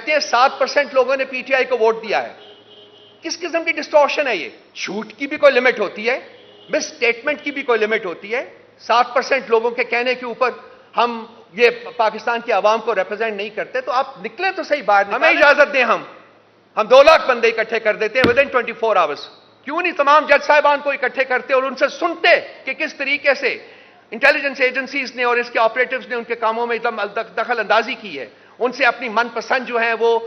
کہتے ہیں 7% لوگوں نے پی ٹی آئی کو ووٹ دیا ہے. کس قسم کی ڈسٹورشن ہے یہ؟ جھوٹ کی بھی کوئی لمٹ ہوتی ہے, مس اسٹیٹمنٹ کی بھی کوئی لمٹ ہوتی ہے. 7% لوگوں کے کہنے کے اوپر ہم یہ پاکستان کی عوام کو ریپرزینٹ نہیں کرتے, تو آپ نکلیں تو صحیح باہر. ہمیں اجازت دیں, ہم 2 لاکھ بندے اکٹھے کر دیتے ہیں ودن 24 آورس. کیوں نہیں تمام جج صاحبان کو اکٹھے کرتے اور ان سے سنتے کہ کس طریقے سے انٹیلیجنس ایجنسیز نے اور اس کے آپریٹوز نے ان کے کاموں میں دخل اندازی کی ہے, ان سے اپنی من پسند جو ہیں وہ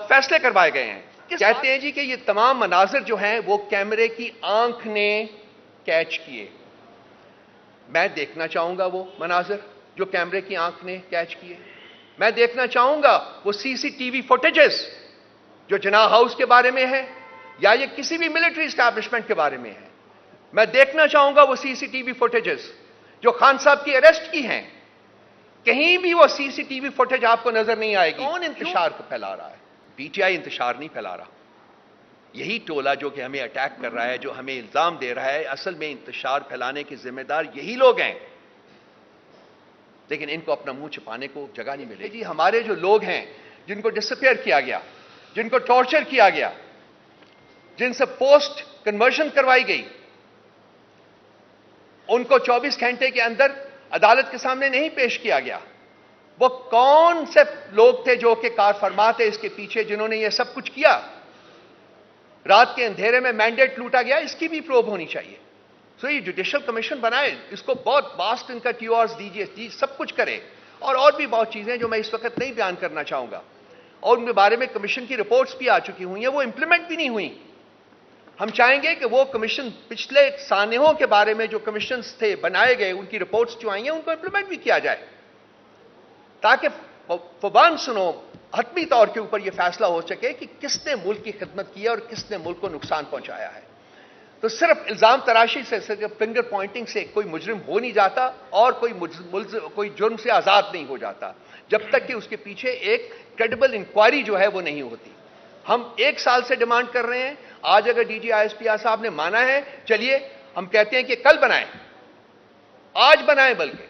فیصلے کروائے گئے ہیں. کہتے ہیں جی کہ یہ تمام مناظر جو ہیں وہ کیمرے کی آنکھ نے کیچ کیے. میں دیکھنا چاہوں گا وہ مناظر جو کیمرے کی آنکھ نے کیچ کیے. میں دیکھنا چاہوں گا وہ سی سی ٹی وی فوٹیجز جو جناح ہاؤس کے بارے میں ہے یا یہ کسی بھی ملٹری اسٹیبلشمنٹ کے بارے میں ہے. میں دیکھنا چاہوں گا وہ سی سی ٹی وی فوٹیجز جو خان صاحب کی اریسٹ کی ہیں. کہیں بھی وہ سی سی ٹی وی فوٹیج آپ کو نظر نہیں آئے گی. کون انتشار کو پھیلا رہا ہے؟ پی ٹی آئی انتشار نہیں پھیلا رہا. یہی ٹولہ جو کہ ہمیں اٹیک کر رہا ہے, جو ہمیں الزام دے رہا ہے, اصل میں انتشار پھیلانے کے ذمہ دار یہی لوگ ہیں. لیکن ان کو اپنا منہ چھپانے کو جگہ نہیں ملے گی. ہمارے جو لوگ ہیں جن کو ڈسپیئر کیا گیا, جن کو ٹارچر کیا گیا, جن سے پوسٹ کنورژن کروائی گئی, ان کو 24 گھنٹے کے اندر عدالت کے سامنے نہیں پیش کیا گیا. وہ کون سے لوگ تھے جو کہ کار فرما تھے اس کے پیچھے جنہوں نے یہ سب کچھ کیا؟ رات کے اندھیرے میں مینڈیٹ لوٹا گیا, اس کی بھی پروب ہونی چاہیے. سو یہ جوڈیشل کمیشن بنائے, اس کو بہت واسٹ ان کا ٹی آرز دیجیے, سب کچھ کرے. اور بھی بہت چیزیں جو میں اس وقت نہیں بیان کرنا چاہوں گا, اور ان کے بارے میں کمیشن کی رپورٹس بھی آ چکی ہوئی ہیں, وہ امپلیمنٹ بھی نہیں ہوئی. ہم چاہیں گے کہ وہ کمیشن پچھلے سانحوں کے بارے میں جو کمیشنز تھے بنائے گئے, ان کی رپورٹس جو آئی ہیں ان کو امپلیمنٹ بھی کیا جائے, تاکہ فبان سنو حتمی طور کے اوپر یہ فیصلہ ہو سکے کہ کس نے ملک کی خدمت کی ہے اور کس نے ملک کو نقصان پہنچایا ہے. تو صرف الزام تراشی سے, صرف فنگر پوائنٹنگ سے کوئی مجرم ہو نہیں جاتا اور کوئی جرم سے آزاد نہیں ہو جاتا جب تک کہ اس کے پیچھے ایک کریڈیبل انکوائری جو ہے وہ نہیں ہوتی. ہم 1 سال سے ڈیمانڈ کر رہے ہیں. آج اگر D G I S P R صاحب نے مانا ہے, چلیے ہم کہتے ہیں کہ کل بنائیں, آج بنائیں. بلکہ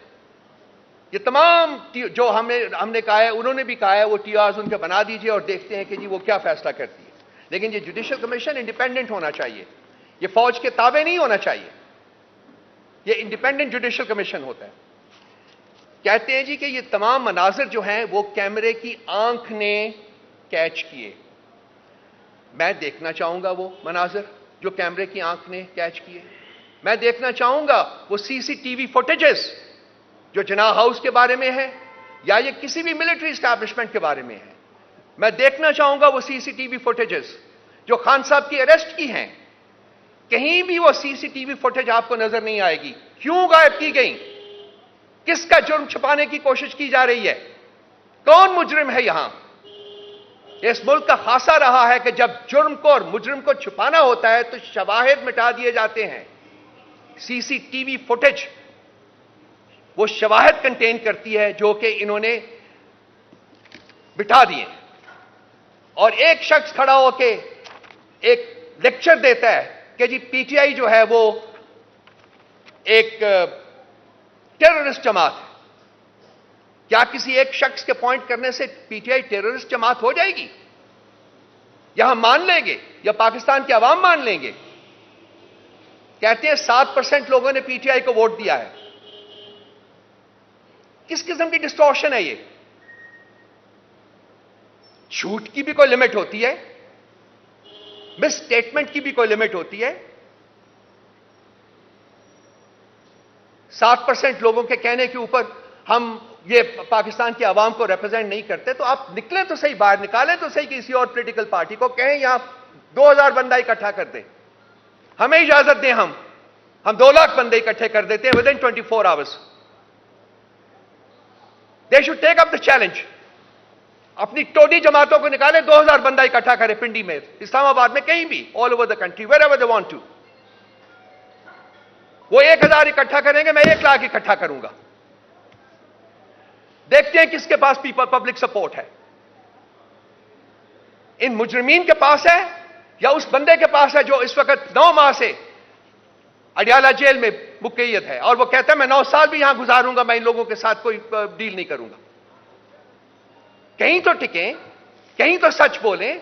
یہ تمام جو ہم نے کہا ہے, انہوں نے بھی کہا ہے, وہ ٹی آرز ان کے بنا دیجئے اور دیکھتے ہیں کہ جی وہ کیا فیصلہ کرتی ہے. لیکن یہ جوڈیشل کمیشن انڈیپینڈنٹ ہونا چاہیے, یہ فوج کے تابع نہیں ہونا چاہیے. یہ انڈیپینڈنٹ جوڈیشل کمیشن ہوتا ہے. کہتے ہیں جی کہ یہ تمام مناظر جو ہیں وہ کیمرے کی آنکھ نے کیچ کیے. میں دیکھنا چاہوں گا وہ مناظر جو کیمرے کی آنکھ نے کیچ کیے. میں دیکھنا چاہوں گا وہ سی سی ٹی وی فوٹیجز جو جناح ہاؤس کے بارے میں ہے یا یہ کسی بھی ملٹری اسٹیبلشمنٹ کے بارے میں ہے. میں دیکھنا چاہوں گا وہ سی سی ٹی وی فوٹیجز جو خان صاحب کی اریسٹ کی ہیں. کہیں بھی وہ سی سی ٹی وی فوٹیج آپ کو نظر نہیں آئے گی. کیوں غائب کی گئی؟ کس کا جرم چھپانے کی کوشش کی جا رہی ہے؟ کون مجرم ہے یہاں؟ اس ملک کا خاصہ رہا ہے کہ جب جرم کو اور مجرم کو چھپانا ہوتا ہے تو شواہد مٹا دیے جاتے ہیں. سی سی ٹی وی فوٹیج وہ شواہد کنٹین کرتی ہے جو کہ انہوں نے بٹھا دیے, اور ایک شخص کھڑا ہو کے ایک لیکچر دیتا ہے کہ جی پی ٹی آئی جو ہے وہ ایک ٹیررسٹ جماعت ہے. کیا کسی ایک شخص کے پوائنٹ کرنے سے پی ٹی آئی ٹیررسٹ جماعت ہو جائے گی؟ یا ہم مان لیں گے یا پاکستان کے عوام مان لیں گے؟ کہتے ہیں 7% لوگوں نے پی ٹی آئی کو ووٹ دیا ہے. کس قسم کی ڈسٹورشن ہے یہ؟ جھوٹ کی بھی کوئی لمٹ ہوتی ہے, مس اسٹیٹمنٹ کی بھی کوئی لمٹ ہوتی ہے. 7% لوگوں کے کہنے کے اوپر ہم یہ پاکستان کی عوام کو ریپرزینٹ نہیں کرتے, تو آپ نکلیں تو صحیح باہر, نکالیں تو صحیح کسی اور پولیٹیکل پارٹی کو, کہیں یہاں 2000 بندہ اکٹھا کر دیں. ہمیں اجازت دیں, ہم 2 لاکھ بندے اکٹھے کر دیتے ہیں ودن 24 hours. They should take up the challenge. اپنی ٹوڈی جماعتوں کو نکالیں, 2000 بندہ اکٹھا کرے پنڈی میں, اسلام آباد میں, کہیں بھی, all over the country, wherever they want to. وہ 1000 اکٹھا کریں گے, میں 1 لاکھ اکٹھا کروں گا. دیکھتے ہیں کس کے پاس پبلک سپورٹ ہے. ان مجرمین کے پاس ہے یا اس بندے کے پاس ہے جو اس وقت 9 ماہ سے اڈیالہ جیل میں مقید ہے اور وہ کہتا ہے میں 9 سال بھی یہاں گزاروں گا, میں ان لوگوں کے ساتھ کوئی ڈیل نہیں کروں گا. کہیں تو ٹکیں. کہیں تو سچ بولیں.